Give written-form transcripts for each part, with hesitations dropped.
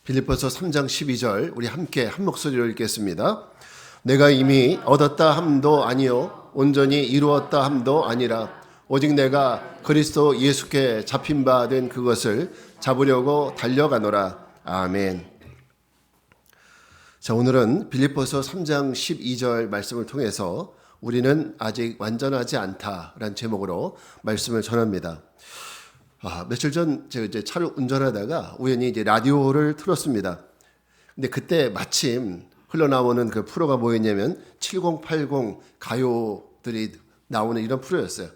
빌립보서 3장 12절 우리 함께 한 목소리로 읽겠습니다. 내가 이미 얻었다 함도 아니요 온전히 이루었다 함도 아니라 오직 내가 그리스도 예수께 잡힌 바 된 그것을 잡으려고 달려가노라. 아멘. 자, 오늘은 빌립보서 3장 12절 말씀을 통해서 우리는 아직 완전하지 않다라는 제목으로 말씀을 전합니다. 며칠 전 제가 이제 차를 운전하다가 우연히 이제 라디오를 틀었습니다. 근데 그때 마침 흘러나오는 그 프로가 뭐였냐면 7080 가요들이 나오는 이런 프로였어요.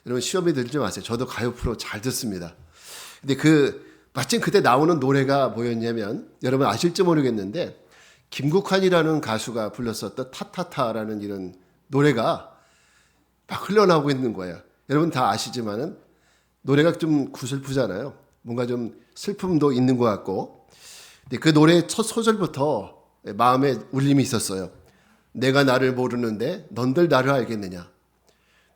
여러분 시험에 들지 마세요. 저도 가요 프로 잘 듣습니다. 근데 마침 그때 나오는 노래가 뭐였냐면 여러분 아실지 모르겠는데 김국환이라는 가수가 불렀었던 타타타라는 이런 노래가 막 흘러나오고 있는 거예요. 여러분 다 아시지만은 노래가 좀 구슬프잖아요. 뭔가 좀 슬픔도 있는 것 같고. 근데 그 노래의 첫 소절부터 마음에 울림이 있었어요. 내가 나를 모르는데 넌들 나를 알겠느냐.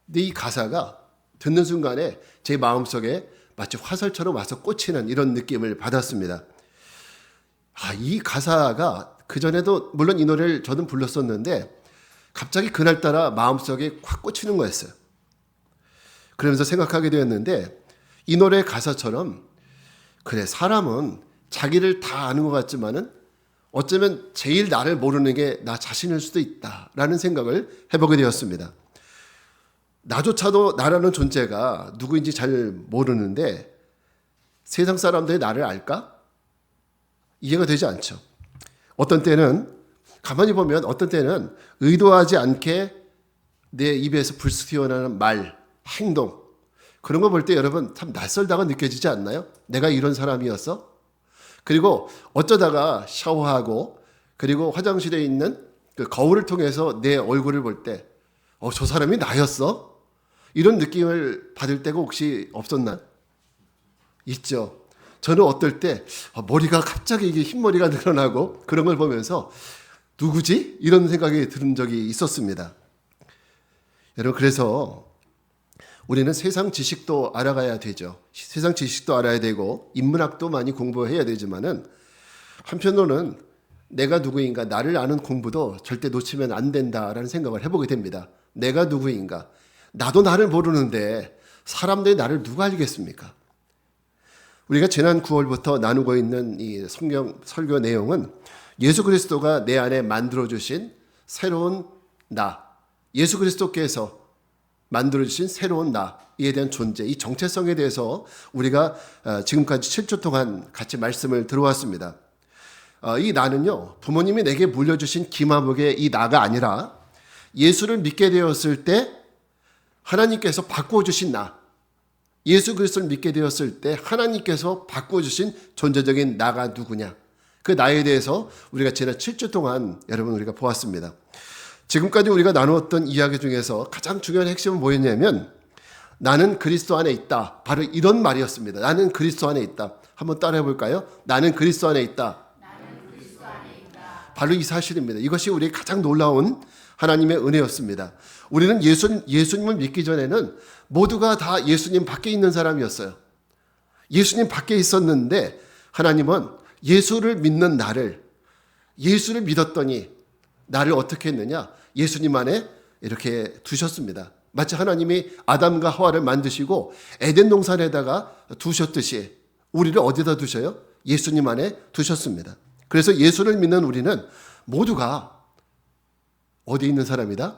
근데 이 가사가 듣는 순간에 제 마음속에 마치 화살처럼 와서 꽂히는 이런 느낌을 받았습니다. 이 가사가 그전에도 물론 이 노래를 저는 불렀었는데 갑자기 그날따라 마음속에 확 꽂히는 거였어요. 그러면서 생각하게 되었는데 이 노래 가사처럼 그래 사람은 자기를 다 아는 것 같지만은 어쩌면 제일 나를 모르는 게 나 자신일 수도 있다라는 생각을 해보게 되었습니다. 나조차도 나라는 존재가 누구인지 잘 모르는데 세상 사람들이 나를 알까? 이해가 되지 않죠. 어떤 때는 가만히 보면 어떤 때는 의도하지 않게 내 입에서 불쑥 튀어나오는 말, 행동 그런 거 볼 때 여러분 참 낯설다가 느껴지지 않나요? 내가 이런 사람이었어? 그리고 어쩌다가 샤워하고 그리고 화장실에 있는 그 거울을 통해서 내 얼굴을 볼 때 저 사람이 나였어? 이런 느낌을 받을 때가 혹시 없었나? 있죠. 저는 어떨 때 머리가 갑자기 이게 흰머리가 늘어나고 그런 걸 보면서 누구지? 이런 생각이 드는 적이 있었습니다. 여러분 그래서 우리는 세상 지식도 알아가야 되죠. 세상 지식도 알아야 되고 인문학도 많이 공부해야 되지만은 한편으로는 내가 누구인가 나를 아는 공부도 절대 놓치면 안 된다라는 생각을 해보게 됩니다. 내가 누구인가? 나도 나를 모르는데 사람들이 나를 누가 알겠습니까? 우리가 지난 9월부터 나누고 있는 이 성경 설교 내용은 예수 그리스도가 내 안에 만들어주신 새로운 나, 예수 그리스도께서 만들어주신 새로운 나에 대한 존재, 이 정체성에 대해서 우리가 지금까지 7주 동안 같이 말씀을 들어왔습니다. 이 나는요, 부모님이 내게 물려주신 기마복의 이 나가 아니라 예수를 믿게 되었을 때 하나님께서 바꾸어주신 나, 예수 그리스도를 믿게 되었을 때 하나님께서 바꾸어주신 존재적인 나가 누구냐. 그 나에 대해서 우리가 지난 7주 동안 여러분 우리가 보았습니다. 지금까지 우리가 나누었던 이야기 중에서 가장 중요한 핵심은 뭐였냐면 나는 그리스도 안에 있다. 바로 이런 말이었습니다. 나는 그리스도 안에 있다. 한번 따라해 볼까요? 나는 그리스도 안에 있다. 바로 이 사실입니다. 이것이 우리의 가장 놀라운 하나님의 은혜였습니다. 우리는 예수님을 믿기 전에는 모두가 다 예수님 밖에 있는 사람이었어요. 예수님 밖에 있었는데 하나님은 예수를 믿는 나를 예수를 믿었더니 나를 어떻게 했느냐? 예수님 안에 이렇게 두셨습니다. 마치 하나님이 아담과 하와를 만드시고 에덴 동산에다가 두셨듯이 우리를 어디다 두셔요? 예수님 안에 두셨습니다. 그래서 예수를 믿는 우리는 모두가 어디 있는 사람이다?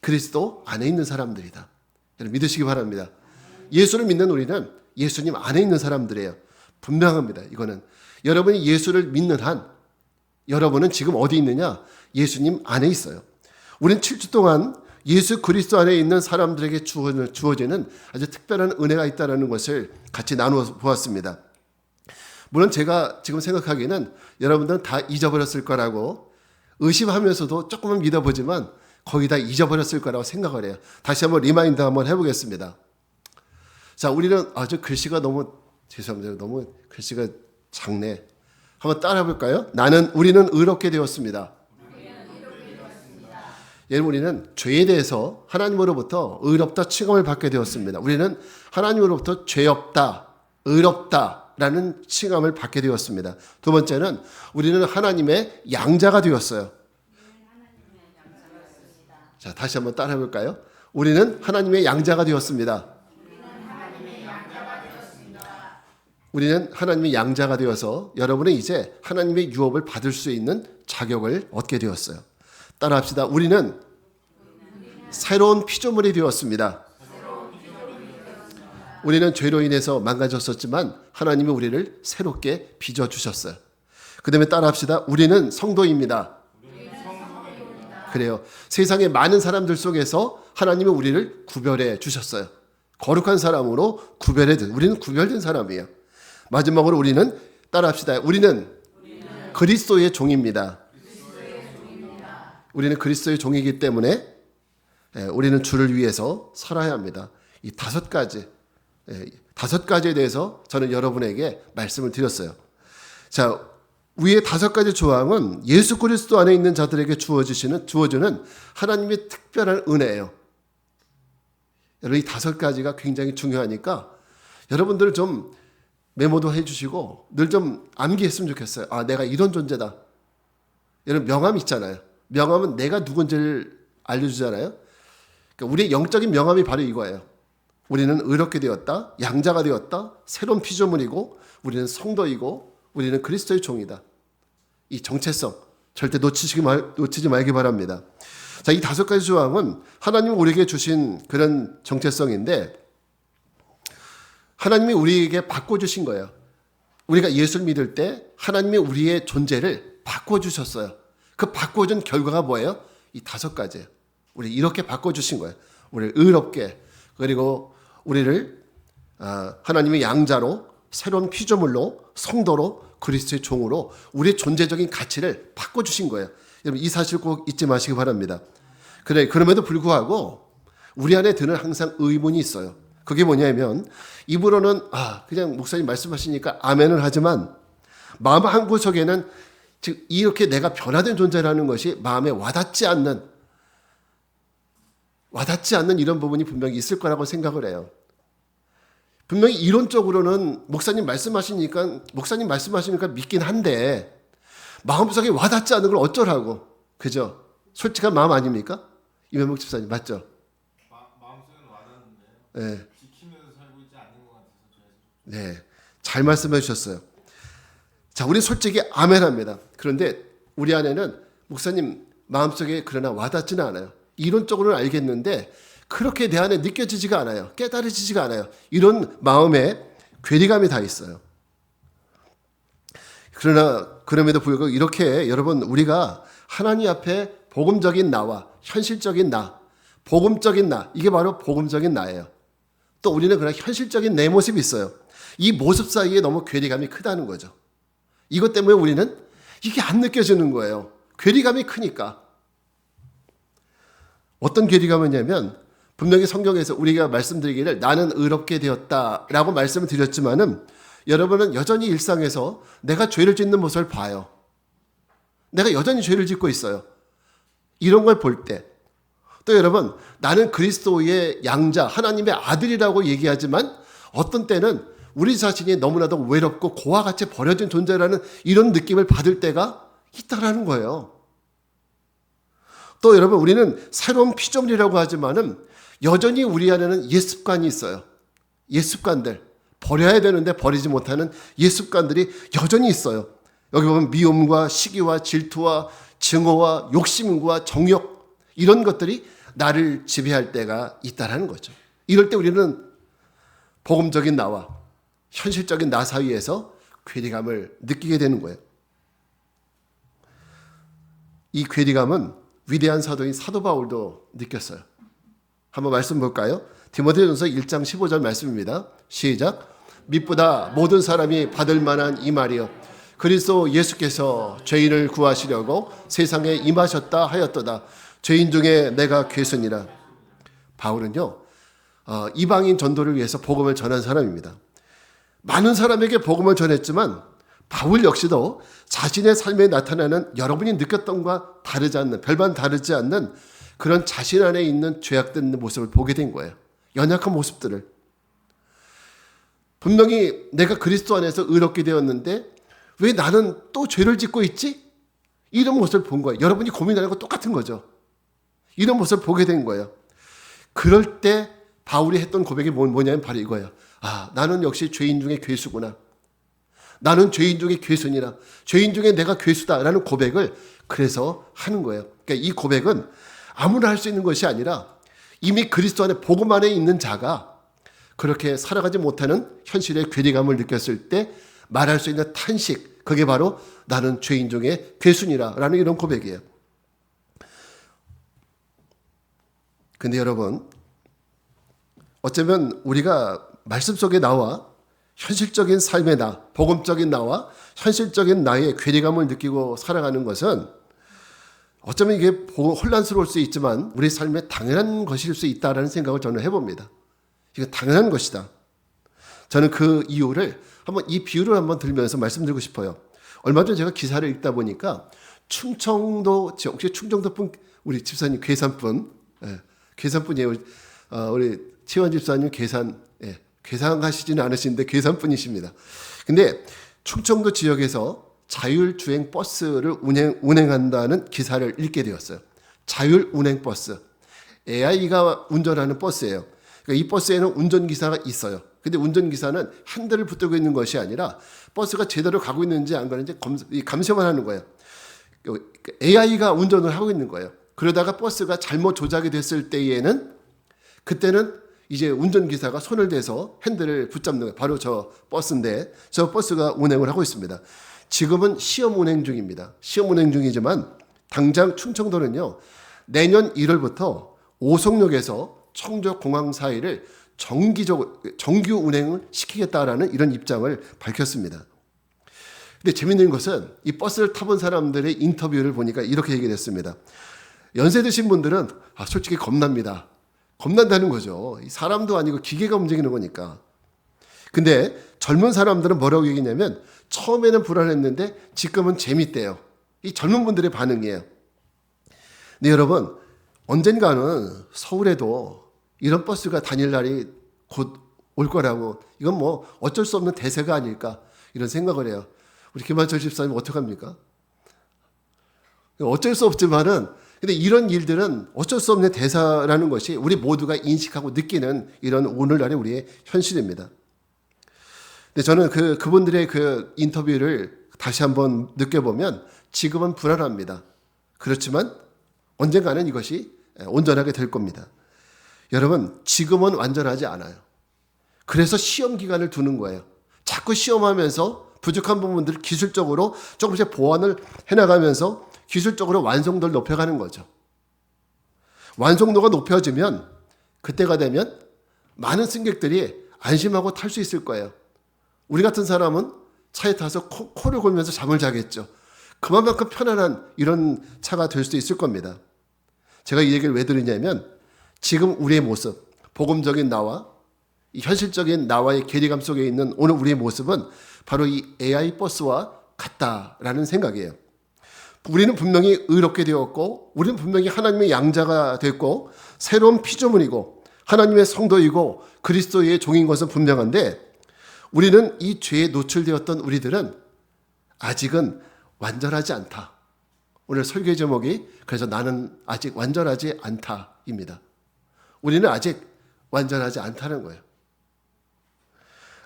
그리스도 안에 있는 사람들이다. 여러분 믿으시기 바랍니다. 예수를 믿는 우리는 예수님 안에 있는 사람들이에요. 분명합니다. 이거는 여러분이 예수를 믿는 한 여러분은 지금 어디 있느냐? 예수님 안에 있어요. 우리는 7주 동안 예수 그리스도 안에 있는 사람들에게 주어지는 아주 특별한 은혜가 있다는 것을 같이 나누어 보았습니다. 물론 제가 지금 생각하기에는 여러분들은 다 잊어버렸을 거라고 의심하면서도 조금은 믿어보지만 거의 다 잊어버렸을 거라고 생각을 해요. 다시 한번 리마인드 한번 해보겠습니다. 자, 우리는 저 글씨가 너무 죄송합니다. 너무 글씨가 작네. 한번 따라해 볼까요? 우리는 의롭게 되었습니다. 여러분 우리는 죄에 대해서 하나님으로부터 의롭다 칭함을 받게 되었습니다. 우리는 하나님으로부터 죄 없다, 의롭다 라는 칭함을 받게 되었습니다. 두 번째는 우리는 하나님의 양자가 되었어요. 자, 다시 한번 따라해 볼까요? 우리는 하나님의 양자가 되었습니다. 우리는 하나님의 양자가 되어서 여러분은 이제 하나님의 유업을 받을 수 있는 자격을 얻게 되었어요. 따라합시다. 우리는 새로운 피조물이 되었습니다. 우리는 죄로 인해서 망가졌었지만 하나님이 우리를 새롭게 빚어주셨어요. 그 다음에 따라합시다. 우리는 성도입니다. 그래요. 세상의 많은 사람들 속에서 하나님이 우리를 구별해 주셨어요. 거룩한 사람으로 우리는 구별된 사람이에요. 마지막으로 우리는 따라합시다. 우리는 그리스도의 종입니다. 우리는 그리스도의 종이기 때문에 우리는 주를 위해서 살아야 합니다. 이 다섯 가지에 대해서 저는 여러분에게 말씀을 드렸어요. 자, 위의 다섯 가지 조항은 예수 그리스도 안에 있는 자들에게 주어주는 하나님의 특별한 은혜예요. 여러분, 이 다섯 가지가 굉장히 중요하니까 여러분들 좀 메모도 해주시고 늘 좀 암기했으면 좋겠어요. 아, 내가 이런 존재다. 여러분, 명함 있잖아요. 명함은 내가 누군지를 알려주잖아요. 그러니까 우리의 영적인 명함이 바로 이거예요. 우리는 의롭게 되었다, 양자가 되었다, 새로운 피조물이고 우리는 성도이고 우리는 그리스도의 종이다. 이 정체성 절대 놓치지 말기 바랍니다. 자, 이 다섯 가지 조항은 하나님이 우리에게 주신 그런 정체성인데 하나님이 우리에게 바꿔주신 거예요. 우리가 예수를 믿을 때 하나님이 우리의 존재를 바꿔주셨어요. 그 바꿔준 결과가 뭐예요? 이 다섯 가지예요. 우리 이렇게 바꿔주신 거예요. 우리를 의롭게, 그리고 우리를 하나님의 양자로, 새로운 피조물로, 성도로, 그리스도의 종으로 우리의 존재적인 가치를 바꿔주신 거예요. 여러분, 이 사실 꼭 잊지 마시기 바랍니다. 그럼에도 불구하고 우리 안에 드는 항상 의문이 있어요. 그게 뭐냐면 입으로는 그냥 목사님 말씀하시니까 아멘을 하지만 마음 한구석에는 즉 이렇게 내가 변화된 존재라는 것이 마음에 와닿지 않는 이런 부분이 분명히 있을 거라고 생각을 해요. 분명히 이론적으로는 목사님 말씀하시니까 믿긴 한데 마음속에 와닿지 않는 걸 어쩌라고. 그죠? 솔직한 마음 아닙니까? 이면목 집사님 맞죠? 마음속에는 와닿는데 네. 지키면서 살고 있지 않는 것 같아서 네, 잘 말씀해 주셨어요. 자, 우리 솔직히 아멘합니다. 그런데 우리 안에는 목사님 마음속에 그러나 와닿지는 않아요. 이론적으로는 알겠는데 그렇게 내 안에 느껴지지가 않아요. 깨달아지지가 않아요. 이런 마음에 괴리감이 다 있어요. 그럼에도 불구하고 이렇게 여러분 우리가 하나님 앞에 복음적인 나와 현실적인 나, 복음적인 나, 이게 바로 복음적인 나예요. 또 우리는 그런 현실적인 내 모습이 있어요. 이 모습 사이에 너무 괴리감이 크다는 거죠. 이것 때문에 우리는 이게 안 느껴지는 거예요. 괴리감이 크니까. 어떤 괴리감이냐면 분명히 성경에서 우리가 말씀드리기를 나는 의롭게 되었다라고 말씀을 드렸지만은 여러분은 여전히 일상에서 내가 죄를 짓는 모습을 봐요. 내가 여전히 죄를 짓고 있어요. 이런 걸 볼 때 또 여러분 나는 그리스도의 양자 하나님의 아들이라고 얘기하지만 어떤 때는 우리 자신이 너무나도 외롭고 고와 같이 버려진 존재라는 이런 느낌을 받을 때가 있다라는 거예요. 또 여러분 우리는 새로운 피조물이라고 하지만은 여전히 우리 안에는 옛 습관이 있어요. 옛 습관들. 버려야 되는데 버리지 못하는 옛 습관들이 여전히 있어요. 여기 보면 미움과 시기와 질투와 증오와 욕심과 정욕 이런 것들이 나를 지배할 때가 있다라는 거죠. 이럴 때 우리는 복음적인 나와 현실적인 나 사이에서 괴리감을 느끼게 되는 거예요. 이 괴리감은 위대한 사도인 사도 바울도 느꼈어요. 한번 말씀 볼까요? 디모데전서 1장 15절 말씀입니다. 시작. 믿보다 모든 사람이 받을 만한 이 말이요 그리스도 예수께서 죄인을 구하시려고 세상에 임하셨다 하였도다. 죄인 중에 내가 괴순이라. 바울은요 이방인 전도를 위해서 복음을 전한 사람입니다. 많은 사람에게 복음을 전했지만 바울 역시도 자신의 삶에 나타나는 여러분이 느꼈던 것과 다르지 않는 별반 다르지 않는 그런 자신 안에 있는 죄악된 모습을 보게 된 거예요. 연약한 모습들을. 분명히 내가 그리스도 안에서 의롭게 되었는데 왜 나는 또 죄를 짓고 있지? 이런 모습을 본 거예요. 여러분이 고민하는 거 똑같은 거죠. 이런 모습을 보게 된 거예요. 그럴 때 바울이 했던 고백이 뭐냐면 바로 이거예요. 아, 나는 역시 죄인 중에 괴수구나. 나는 죄인 중에 괴수니라. 죄인 중에 내가 괴수다라는 고백을 그래서 하는 거예요. 그러니까 이 고백은 아무나 할 수 있는 것이 아니라 이미 그리스도 안에 복음 안에 있는 자가 그렇게 살아가지 못하는 현실의 괴리감을 느꼈을 때 말할 수 있는 탄식, 그게 바로 나는 죄인 중에 괴수니라라는 이런 고백이에요. 근데 여러분, 어쩌면 우리가 말씀 속에 나와 현실적인 삶의 나, 복음적인 나와 현실적인 나의 괴리감을 느끼고 살아가는 것은 어쩌면 이게 혼란스러울 수 있지만 우리 삶에 당연한 것일 수 있다라는 생각을 저는 해봅니다. 이거 당연한 것이다. 저는 그 이유를 한번 이 비유를 한번 들면서 말씀드리고 싶어요. 얼마 전에 제가 기사를 읽다 보니까 충청도, 혹시 충청도분 우리 집사님 괴산분, 괴산분이에요. 우리 치원 집사님 괴산하시지는 않으시는데 괴산분이십니다. 근데 충청도 지역에서 자율주행 버스를 운행한다는 기사를 읽게 되었어요. 자율운행버스. AI가 운전하는 버스예요. 그러니까 이 버스에는 운전기사가 있어요. 근데 운전기사는 핸들을 붙들고 있는 것이 아니라 버스가 제대로 가고 있는지 안 가는지 감시만 하는 거예요. AI가 운전을 하고 있는 거예요. 그러다가 버스가 잘못 조작이 됐을 때에는 그때는 이제 운전기사가 손을 대서 핸들을 붙잡는 거예요. 바로 저 버스인데 저 버스가 운행을 하고 있습니다. 지금은 시험 운행 중입니다. 시험 운행 중이지만 당장 충청도는요. 내년 1월부터 오송역에서 청주공항 사이를 정규 운행을 시키겠다라는 이런 입장을 밝혔습니다. 근데 재밌는 것은 이 버스를 타본 사람들의 인터뷰를 보니까 이렇게 얘기했습니다. 연세 드신 분들은 솔직히 겁납니다. 겁난다는 거죠. 사람도 아니고 기계가 움직이는 거니까. 근데 젊은 사람들은 뭐라고 얘기냐면 처음에는 불안했는데 지금은 재밌대요. 이 젊은 분들의 반응이에요. 근데 여러분, 언젠가는 서울에도 이런 버스가 다닐 날이 곧 올 거라고, 이건 뭐 어쩔 수 없는 대세가 아닐까 이런 생각을 해요. 우리 김한철 집사님 어떡합니까? 어쩔 수 없지만은 근데 이런 일들은 어쩔 수 없는 대사라는 것이 우리 모두가 인식하고 느끼는 이런 오늘날의 우리의 현실입니다. 근데 저는 그분들의 그 인터뷰를 다시 한번 느껴보면 지금은 불안합니다. 그렇지만 언젠가는 이것이 온전하게 될 겁니다. 여러분, 지금은 완전하지 않아요. 그래서 시험 기간을 두는 거예요. 자꾸 시험하면서 부족한 부분들을 기술적으로 조금씩 보완을 해나가면서 기술적으로 완성도를 높여가는 거죠. 완성도가 높여지면 그때가 되면 많은 승객들이 안심하고 탈 수 있을 거예요. 우리 같은 사람은 차에 타서 코를 골면서 잠을 자겠죠. 그만큼 편안한 이런 차가 될 수도 있을 겁니다. 제가 이 얘기를 왜 드리냐면 지금 우리의 모습, 복음적인 나와 이 현실적인 나와의 괴리감 속에 있는 오늘 우리의 모습은 바로 이 AI 버스와 같다라는 생각이에요. 우리는 분명히 의롭게 되었고 우리는 분명히 하나님의 양자가 됐고 새로운 피조물이고 하나님의 성도이고 그리스도의 종인 것은 분명한데 우리는 이 죄에 노출되었던 우리들은 아직은 완전하지 않다. 오늘 설교의 제목이 그래서 나는 아직 완전하지 않다입니다. 우리는 아직 완전하지 않다는 거예요.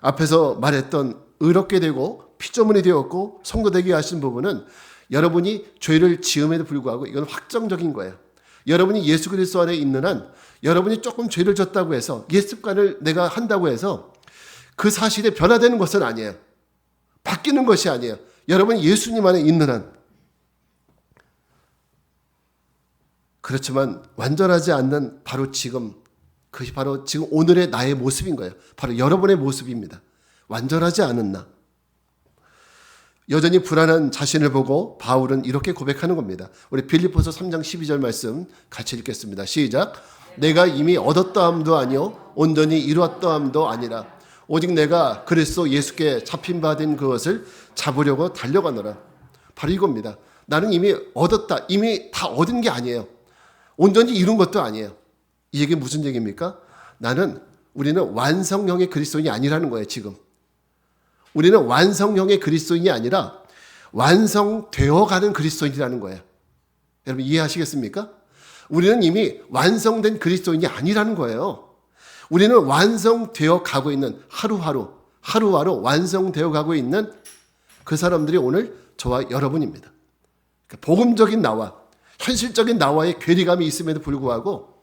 앞에서 말했던 의롭게 되고 피조물이 되었고 성도되게 하신 부분은 여러분이 죄를 지음에도 불구하고 이건 확정적인 거예요. 여러분이 예수 그리스도 안에 있는 한 여러분이 조금 죄를 졌다고 해서 예습관을 내가 한다고 해서 그 사실에 변화되는 것은 아니에요. 바뀌는 것이 아니에요. 여러분이 예수님 안에 있는 한. 그렇지만 완전하지 않는 바로 지금, 그것이 바로 지금 오늘의 나의 모습인 거예요. 바로 여러분의 모습입니다. 완전하지 않은 나. 여전히 불안한 자신을 보고 바울은 이렇게 고백하는 겁니다. 우리 빌립보서 3장 12절 말씀 같이 읽겠습니다. 시작. 내가 이미 얻었다함도 아니요 온전히 이루었다함도 아니라 오직 내가 그리스도 예수께 잡힌 바 된 그것을 잡으려고 달려가노라. 바로 이겁니다. 나는 이미 얻었다. 이미 다 얻은 게 아니에요. 온전히 이룬 것도 아니에요. 이 얘기 무슨 얘기입니까? 우리는 완성형의 그리스도인이 아니라는 거예요. 지금 우리는 완성형의 그리스도인이 아니라 완성되어가는 그리스도인이라는 거예요. 여러분 이해하시겠습니까? 우리는 이미 완성된 그리스도인이 아니라는 거예요. 우리는 완성되어 가고 있는 하루하루 완성되어 가고 있는 그 사람들이 오늘 저와 여러분입니다. 복음적인 나와 현실적인 나와의 괴리감이 있음에도 불구하고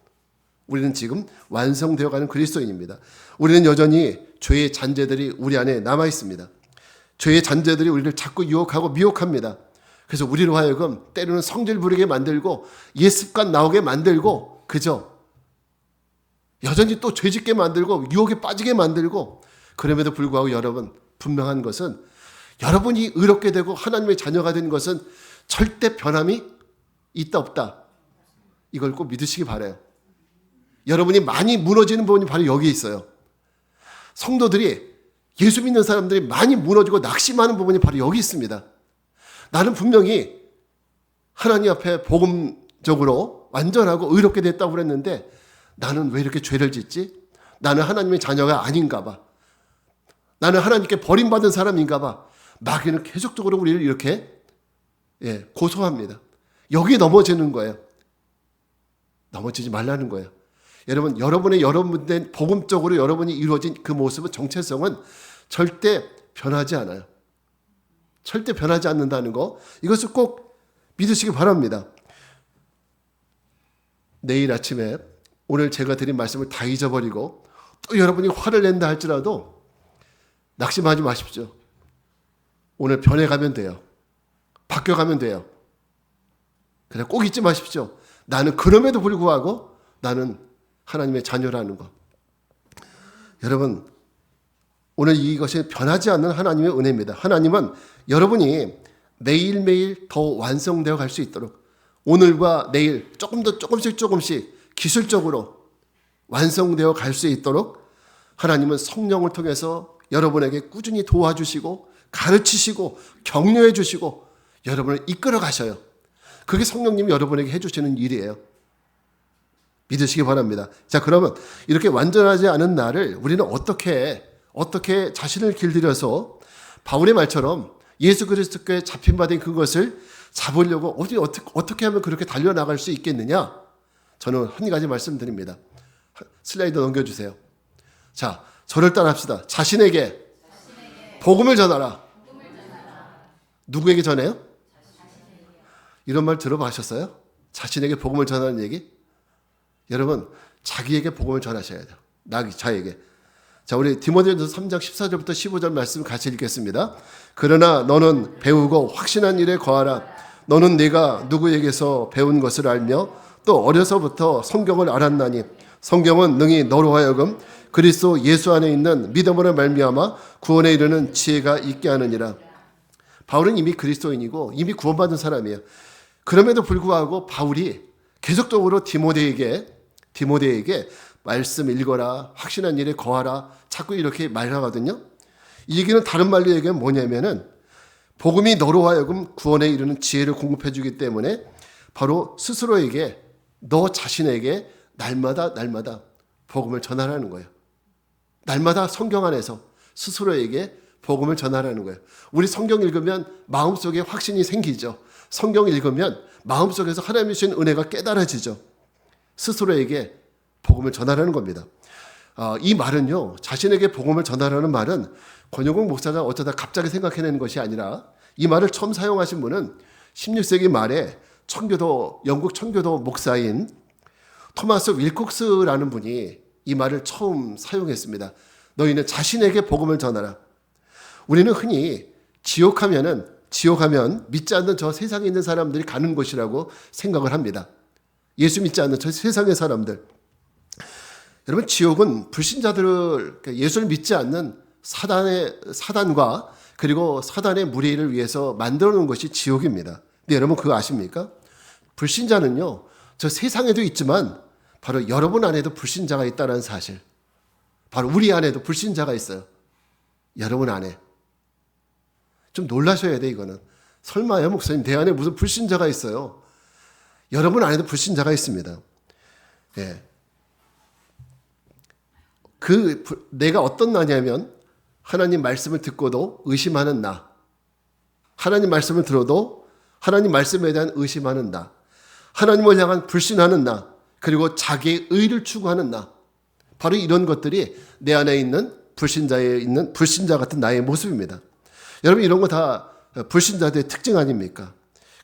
우리는 지금 완성되어 가는 그리스도인입니다. 우리는 여전히 죄의 잔재들이 우리 안에 남아 있습니다. 죄의 잔재들이 우리를 자꾸 유혹하고 미혹합니다. 그래서 우리로 하여금 때로는 성질 부리게 만들고 옛 습관 나오게 만들고 그저 여전히 또 죄짓게 만들고 유혹에 빠지게 만들고 그럼에도 불구하고 여러분 분명한 것은 여러분이 의롭게 되고 하나님의 자녀가 된 것은 절대 변함이 있다 없다. 이걸 꼭 믿으시기 바라요. 여러분이 많이 무너지는 부분이 바로 여기 있어요. 성도들이 예수 믿는 사람들이 많이 무너지고 낙심하는 부분이 바로 여기 있습니다. 나는 분명히 하나님 앞에 복음적으로 완전하고 의롭게 됐다고 그랬는데 나는 왜 이렇게 죄를 짓지? 나는 하나님의 자녀가 아닌가 봐. 나는 하나님께 버림받은 사람인가 봐. 마귀는 계속적으로 우리를 이렇게 고소합니다. 여기에 넘어지는 거예요. 넘어지지 말라는 거예요. 여러분, 여러분의 복음적으로 여러분이 이루어진 그 모습은 정체성은 절대 변하지 않아요. 절대 변하지 않는다는 거, 이것을 꼭 믿으시기 바랍니다. 내일 아침에 오늘 제가 드린 말씀을 다 잊어버리고 또 여러분이 화를 낸다 할지라도 낙심하지 마십시오. 오늘 변해가면 돼요. 바뀌어가면 돼요. 그냥 꼭 잊지 마십시오. 나는 그럼에도 불구하고 나는 하나님의 자녀라는 것. 여러분, 오늘 이것이 변하지 않는 하나님의 은혜입니다. 하나님은 여러분이 매일매일 더 완성되어 갈 수 있도록 오늘과 내일 조금씩 기술적으로 완성되어 갈 수 있도록 하나님은 성령을 통해서 여러분에게 꾸준히 도와주시고 가르치시고 격려해 주시고 여러분을 이끌어 가셔요. 그게 성령님이 여러분에게 해주시는 일이에요. 믿으시기 바랍니다. 자, 그러면 이렇게 완전하지 않은 나를 우리는 어떻게 자신을 길들여서 바울의 말처럼 예수 그리스도께 잡힌 바 된 그것을 잡으려고 어떻게 하면 그렇게 달려나갈 수 있겠느냐? 저는 한 가지 말씀드립니다. 슬라이드 넘겨주세요. 자, 저를 따라합시다. 자신에게 복음을 전하라. 누구에게 전해요? 이런 말 들어보셨어요? 자신에게 복음을 전하는 얘기? 여러분, 자기에게 복음을 전하셔야 돼요. 자에게. 자, 우리 디모데전서 3장 14절부터 15절 말씀을 같이 읽겠습니다. 그러나 너는 배우고 확신한 일에 거하라. 너는 네가 누구에게서 배운 것을 알며 또 어려서부터 성경을 알았나니 성경은 능히 너로 하여금 그리스도 예수 안에 있는 믿음으로 말미암아 구원에 이르는 지혜가 있게 하느니라. 바울은 이미 그리스도인이고 이미 구원받은 사람이에요. 그럼에도 불구하고 바울이 계속적으로 디모데에게 말씀 읽어라, 확신한 일에 거하라, 자꾸 이렇게 말하거든요. 이 얘기는 다른 말로 얘기하면 뭐냐면은 복음이 너로 하여금 구원에 이르는 지혜를 공급해 주기 때문에 바로 스스로에게, 너 자신에게 날마다 복음을 전하라는 거예요. 날마다 성경 안에서 스스로에게 복음을 전하라는 거예요. 우리 성경 읽으면 마음속에 확신이 생기죠. 성경 읽으면 마음속에서 하나님이 주신 은혜가 깨달아지죠. 스스로에게 복음을 전하라는 겁니다. 이 말은요, 자신에게 복음을 전하라는 말은 권영국 목사가 어쩌다 갑자기 생각해낸 것이 아니라 이 말을 처음 사용하신 분은 16세기 말에 영국 청교도 목사인 토마스 윌콕스라는 분이 이 말을 처음 사용했습니다. 너희는 자신에게 복음을 전하라. 우리는 흔히 지옥하면 믿지 않는 저 세상에 있는 사람들이 가는 곳이라고 생각을 합니다. 예수 믿지 않는 저 세상의 사람들. 여러분, 지옥은 불신자들을, 예수를 믿지 않는 사단과 그리고 사단의 무리를 위해서 만들어 놓은 것이 지옥입니다. 근데 여러분 그거 아십니까? 불신자는요, 저 세상에도 있지만 바로 여러분 안에도 불신자가 있다는 사실. 바로 우리 안에도 불신자가 있어요. 여러분 안에. 좀 놀라셔야 돼, 이거는. 설마요, 목사님, 내 안에 무슨 불신자가 있어요? 여러분 안에도 불신자가 있습니다. 예. 내가 어떤 나냐면 하나님 말씀을 듣고도 의심하는 나. 하나님 말씀을 들어도 하나님 말씀에 대한 의심하는 나. 하나님을 향한 불신하는 나. 그리고 자기의 의를 추구하는 나. 바로 이런 것들이 내 안에 있는 불신자 같은 나의 모습입니다. 여러분 이런 거 다 불신자들의 특징 아닙니까?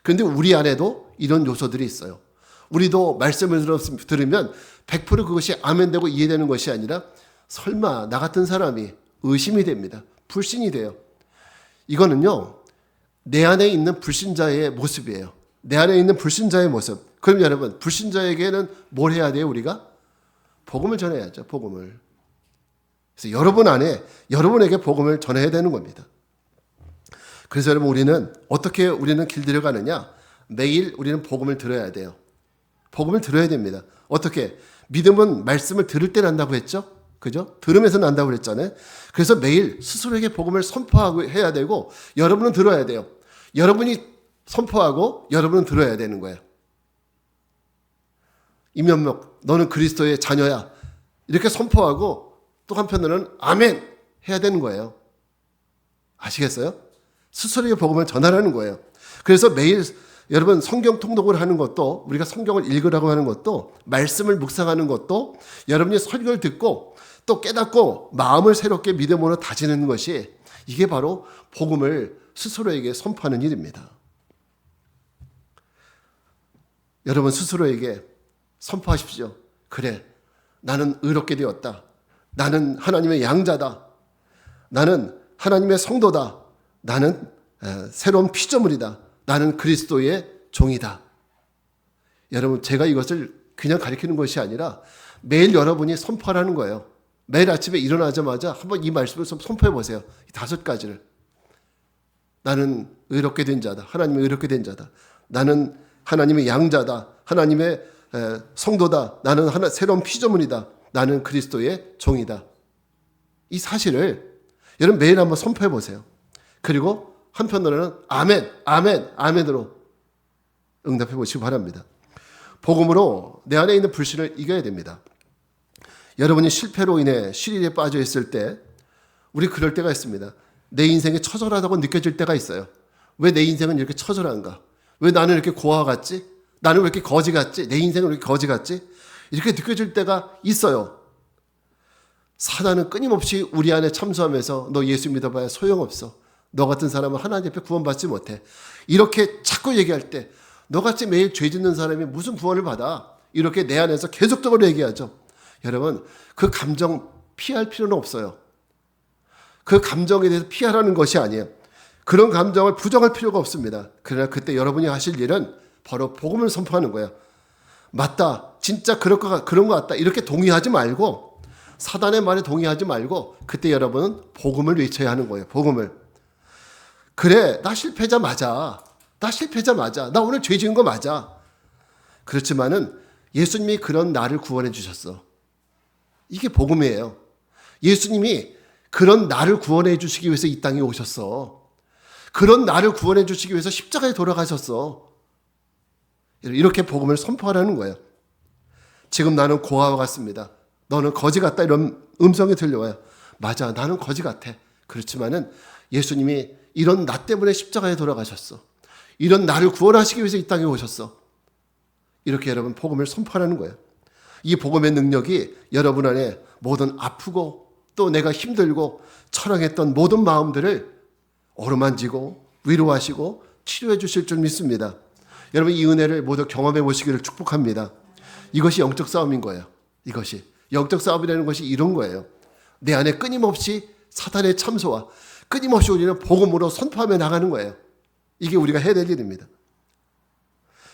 그런데 우리 안에도 이런 요소들이 있어요. 우리도 말씀을 들으면 100% 그것이 아멘되고 이해되는 것이 아니라 설마 나 같은 사람이 의심이 됩니다. 불신이 돼요. 이거는요. 내 안에 있는 불신자의 모습이에요. 내 안에 있는 불신자의 모습. 그럼 여러분 불신자에게는 뭘 해야 돼요? 우리가? 복음을 전해야죠. 복음을. 그래서 여러분에게 복음을 전해야 되는 겁니다. 그래서 여러분 어떻게 우리는 길들여 가느냐? 매일 우리는 복음을 들어야 돼요. 복음을 들어야 됩니다. 어떻게? 믿음은 말씀을 들을 때 난다고 했죠? 그죠? 들으면서 난다고 그랬잖아요. 그래서 매일 스스로에게 복음을 선포하고 해야 되고 여러분은 들어야 돼요. 여러분이 선포하고 여러분은 들어야 되는 거예요. 임현목 너는 그리스도의 자녀야. 이렇게 선포하고 또 한편으로는 아멘 해야 되는 거예요. 아시겠어요? 스스로에게 복음을 전하라는 거예요. 그래서 매일 여러분 성경 통독을 하는 것도 우리가 성경을 읽으라고 하는 것도 말씀을 묵상하는 것도 여러분이 설교를 듣고 또 깨닫고 마음을 새롭게 믿음으로 다지는 것이 이게 바로 복음을 스스로에게 선포하는 일입니다. 여러분 스스로에게 선포하십시오. 그래, 나는 의롭게 되었다. 나는 하나님의 양자다. 나는 하나님의 성도다. 나는 새로운 피조물이다. 나는 그리스도의 종이다. 여러분 제가 이것을 그냥 가르치는 것이 아니라 매일 여러분이 선포하라는 거예요. 매일 아침에 일어나자마자 한번 이 말씀을 선포해 보세요. 이 5가지를. 나는 의롭게 된 자다. 하나님의 의롭게 된 자다. 나는 하나님의 양자다. 하나님의 성도다. 나는 새로운 피조물이다. 나는 그리스도의 종이다. 이 사실을 여러분 매일 한번 선포해 보세요. 그리고 한편으로는 아멘, 아멘, 아멘으로 응답해 보시기 바랍니다. 복음으로 내 안에 있는 불신을 이겨야 됩니다. 여러분이 실패로 인해 시리에 빠져 있을 때 우리 그럴 때가 있습니다. 내 인생이 처절하다고 느껴질 때가 있어요. 왜 내 인생은 이렇게 처절한가? 왜 나는 이렇게 고아 같지? 나는 왜 이렇게 거지 같지? 내 인생은 왜 이렇게 거지 같지? 이렇게 느껴질 때가 있어요. 사단은 끊임없이 우리 안에 참수하면서 너 예수 믿어봐야 소용없어. 너 같은 사람은 하나님 앞에 구원받지 못해. 이렇게 자꾸 얘기할 때 너같이 매일 죄 짓는 사람이 무슨 구원을 받아? 이렇게 내 안에서 계속적으로 얘기하죠. 여러분 그 감정 피할 필요는 없어요. 그 감정에 대해서 피하라는 것이 아니에요. 그런 감정을 부정할 필요가 없습니다. 그러나 그때 여러분이 하실 일은 바로 복음을 선포하는 거예요. 맞다. 진짜 그런 것 같다. 이렇게 동의하지 말고 사단의 말에 동의하지 말고 그때 여러분은 복음을 외쳐야 하는 거예요. 복음을. 그래, 나 실패자 맞아. 나 실패자 맞아. 나 오늘 죄 지은 거 맞아. 그렇지만은 예수님이 그런 나를 구원해 주셨어. 이게 복음이에요. 예수님이 그런 나를 구원해 주시기 위해서 이 땅에 오셨어. 그런 나를 구원해 주시기 위해서 십자가에 돌아가셨어. 이렇게 복음을 선포하라는 거예요. 지금 나는 고아와 같습니다. 너는 거지 같다. 이런 음성이 들려와요. 맞아, 나는 거지 같아. 그렇지만은 예수님이 이런 나 때문에 십자가에 돌아가셨어. 이런 나를 구원하시기 위해서 이 땅에 오셨어. 이렇게 여러분 복음을 선포하라는 거예요. 이 복음의 능력이 여러분 안에 모든 아프고 또 내가 힘들고 철렁했던 모든 마음들을 어루만지고 위로하시고 치료해 주실 줄 믿습니다. 여러분 이 은혜를 모두 경험해 보시기를 축복합니다. 이것이 영적 싸움인 거예요. 이것이 영적 싸움이라는 것이 이런 거예요. 내 안에 끊임없이 사탄의 참소와 끊임없이 우리는 복음으로 선포하며 나가는 거예요. 이게 우리가 해야 될 일입니다.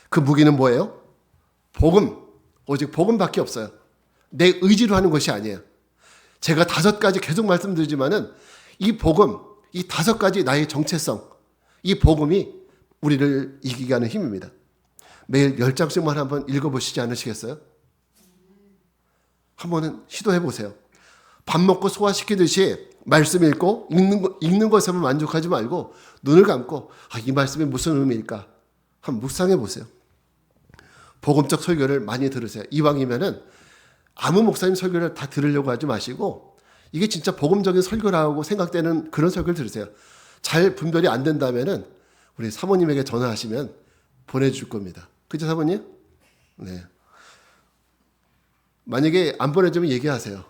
그 무기는 뭐예요? 복음. 오직 복음밖에 없어요. 내 의지로 하는 것이 아니에요. 제가 5가지 계속 말씀드리지만은 이 복음, 이 5가지 나의 정체성, 이 복음이 우리를 이기게 하는 힘입니다. 매일 10장씩만 한번 읽어보시지 않으시겠어요? 한번은 시도해 보세요. 밥 먹고 소화시키듯이 말씀 읽고 읽는 것에만 만족하지 말고 눈을 감고 이 말씀이 무슨 의미일까? 한번 묵상해 보세요. 복음적 설교를 많이 들으세요. 이왕이면은 아무 목사님 설교를 다 들으려고 하지 마시고 이게 진짜 복음적인 설교라고 생각되는 그런 설교를 들으세요. 잘 분별이 안 된다면은 우리 사모님에게 전화하시면 보내줄 겁니다. 그죠, 사모님? 네. 만약에 안 보내주면 얘기하세요.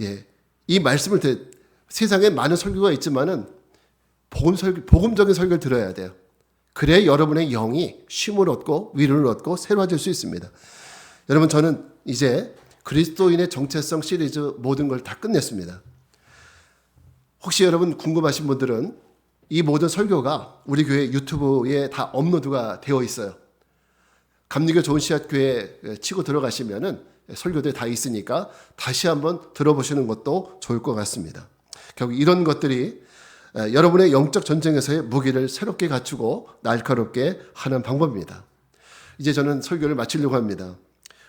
예. 이 말씀을 세상에 많은 설교가 있지만은 복음적인 설교를 들어야 돼요. 그래야 여러분의 영이 쉼을 얻고 위로를 얻고 새로워질 수 있습니다. 여러분, 저는 이제 그리스도인의 정체성 시리즈 모든 걸 다 끝냈습니다. 혹시 여러분 궁금하신 분들은 이 모든 설교가 우리 교회 유튜브에 다 업로드가 되어 있어요. 감리교 좋은 씨앗 교회 치고 들어가시면은 설교들 다 있으니까 다시 한번 들어보시는 것도 좋을 것 같습니다. 결국 이런 것들이 여러분의 영적 전쟁에서의 무기를 새롭게 갖추고 날카롭게 하는 방법입니다. 이제 저는 설교를 마치려고 합니다.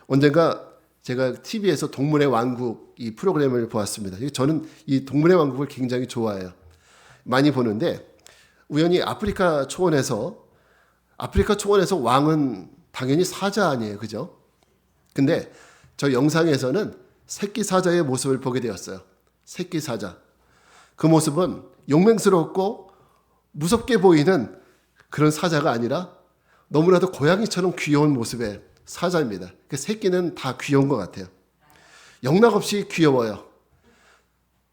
언젠가 제가 TV에서 동물의 왕국 이 프로그램을 보았습니다. 저는 이 동물의 왕국을 굉장히 좋아해요. 많이 보는데 우연히 아프리카 초원에서 왕은 당연히 사자 아니에요. 그죠? 근데 저 영상에서는 새끼 사자의 모습을 보게 되었어요. 새끼 사자. 그 모습은 용맹스럽고 무섭게 보이는 그런 사자가 아니라 너무나도 고양이처럼 귀여운 모습의 사자입니다. 그 새끼는 다 귀여운 것 같아요. 영락없이 귀여워요.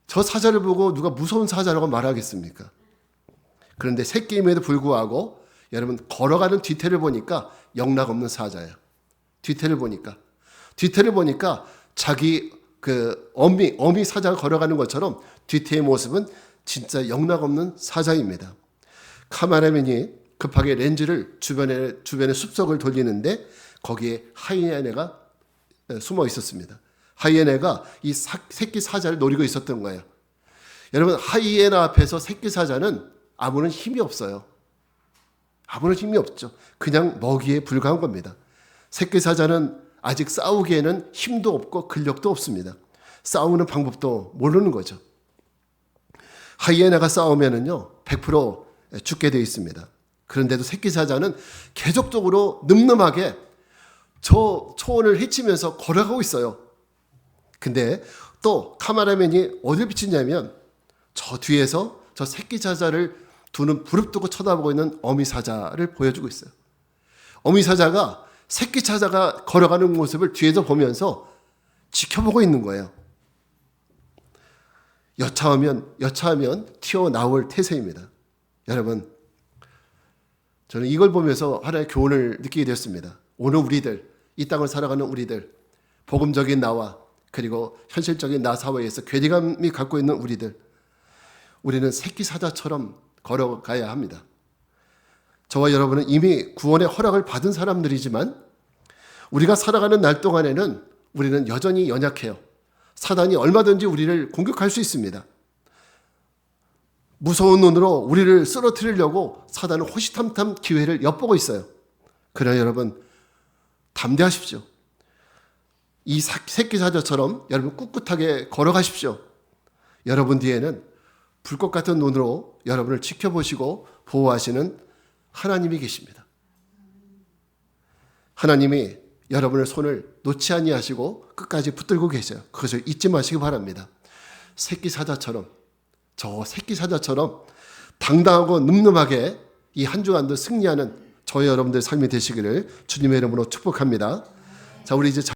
저 사자를 보고 누가 무서운 사자라고 말하겠습니까? 그런데 새끼임에도 불구하고 여러분 걸어가는 뒤태를 보니까 영락없는 사자예요. 뒤태를 보니까 자기 그 어미 사자가 걸어가는 것처럼 뒤태의 모습은 진짜 영락없는 사자입니다. 카메라맨이 급하게 렌즈를 주변의 숲속을 돌리는데 거기에 하이에나가 숨어 있었습니다. 하이에나가 이 새끼 사자를 노리고 있었던 거예요. 여러분, 하이에나 앞에서 새끼 사자는 아무런 힘이 없어요. 아무런 힘이 없죠. 그냥 먹이에 불과한 겁니다. 새끼 사자는 아직 싸우기에는 힘도 없고 근력도 없습니다. 싸우는 방법도 모르는 거죠. 하이에나가 싸우면은요 100% 죽게 되어 있습니다. 그런데도 새끼 사자는 계속적으로 늠름하게 저 초원을 헤치면서 걸어가고 있어요. 근데 또 카메라맨이 어딜 비치냐면 저 뒤에서 저 새끼 사자를 두 눈 부릅뜨고 쳐다보고 있는 어미 사자를 보여주고 있어요. 어미 사자가 새끼 사자가 걸어가는 모습을 뒤에서 보면서 지켜보고 있는 거예요. 여차하면 튀어나올 태세입니다. 여러분, 저는 이걸 보면서 하나의 교훈을 느끼게 되었습니다. 오늘 우리들, 이 땅을 살아가는 우리들, 복음적인 나와 그리고 현실적인 나 사회에서 괴리감이 갖고 있는 우리는 새끼 사자처럼 걸어가야 합니다. 저와 여러분은 이미 구원의 허락을 받은 사람들이지만 우리가 살아가는 날 동안에는 우리는 여전히 연약해요. 사단이 얼마든지 우리를 공격할 수 있습니다. 무서운 눈으로 우리를 쓰러뜨리려고 사단은 호시탐탐 기회를 엿보고 있어요. 그러나 여러분, 담대하십시오. 이 새끼 사자처럼 여러분 꿋꿋하게 걸어가십시오. 여러분 뒤에는 불꽃 같은 눈으로 여러분을 지켜보시고 보호하시는 하나님이 계십니다. 하나님이 여러분의 손을 놓지 아니하시고 끝까지 붙들고 계세요. 그것을 잊지 마시기 바랍니다. 새끼 사자처럼 당당하고 늠름하게 이 한 주간도 승리하는 저희 여러분들 삶이 되시기를 주님의 이름으로 축복합니다. 자, 우리 이제